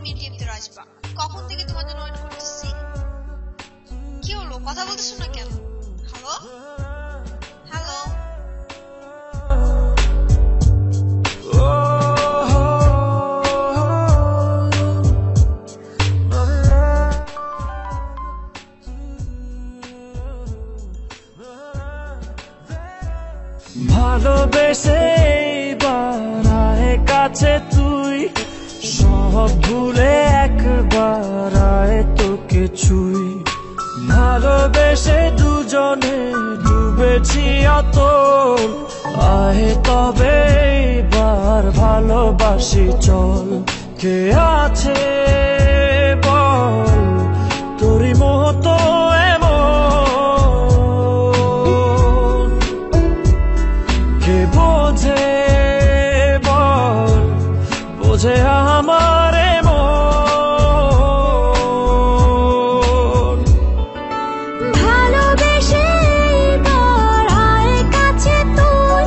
PTM তে আসবা। কখন থেকে তোমার জন্য ওয়েট করতেছি। কি হলো, কথা বলতেছো না কেন? Hello hello. ভালোবেসে বাড়ায় কাছে তুই, সব ভুলে একবার আয় তোকে ছুই। ভালোবেসে দুজনে ডুবেছি অতল, আয় তবে এবার ভালোবাসি চল। কে আছে বল তোরই মতো এমন, কে বোঝে বল বোঝে আমার মন। ভালোবেসে বাড়ায় কাছে তুই,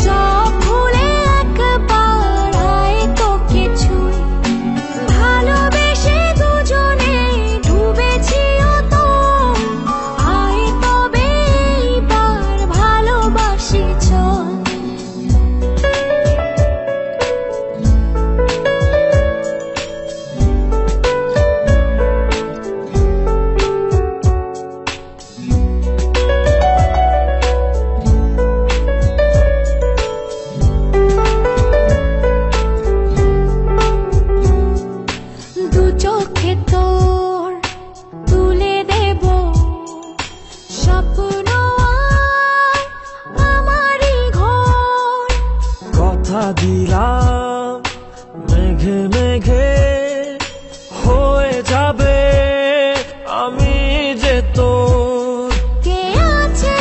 সব ভুলে একবার আয় তোকে ছুই। ভালোবেসে দুজনে ডুবেছি অতল, আয় তবে এবার ভালোবাসি চল। দু চোখে তোর তুলে দেব স্বপ্ন আর আমারই ঘর। কথা দিলাম মেঘে মেঘে হয়ে যাবে আমি যে তোর। কে আছে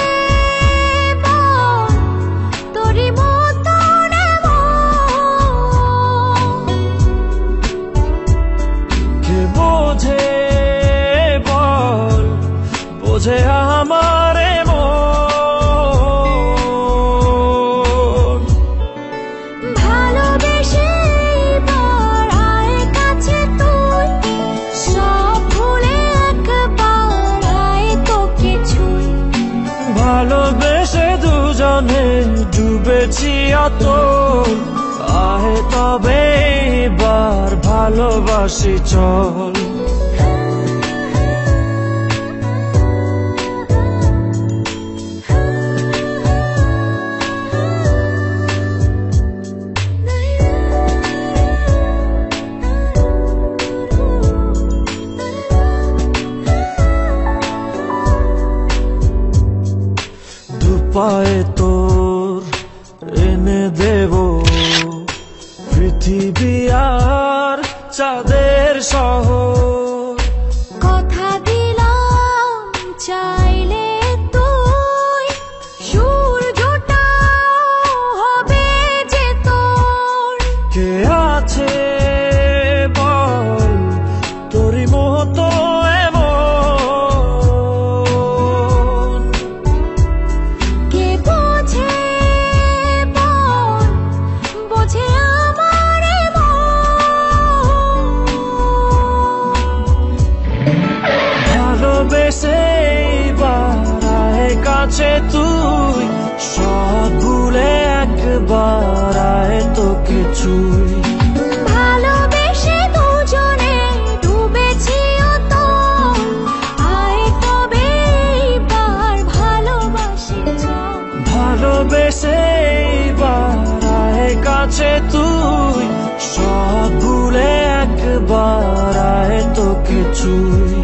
বল তোরই মতন এমন, কে বোঝে বল বোঝে আমার মন। ভালোবেসে বাড়ায় কাছে তুই, সব ভুলে একবার আয় তোকে ছুই। ভালোবেসে দুজনে ডুবেছি অতল, আয় তবে এবার ভালোবাসি চল। দুপায়ে তোর এনে দেব পৃথিবী আর চাঁদের শহর। কথা দিলাম চাইলে তুই সূর্যটাও হবে যে তোর। কে আছে বল তোরই মতো এমন, কে বোঝে বল বোঝে আমার মন। ভালোবেসে বাড়ায় কাছে তুই, সব ভুলে একবার আয় তোকে ছুই। ভালোবেসে দুজনে ডুবেছি অতল, আয় তবে এবার ভালোবাসি চল। ভালোবেসে বাড়ায় কাছে তুই, সব ভুলে একবার আয় তোকে ছুই।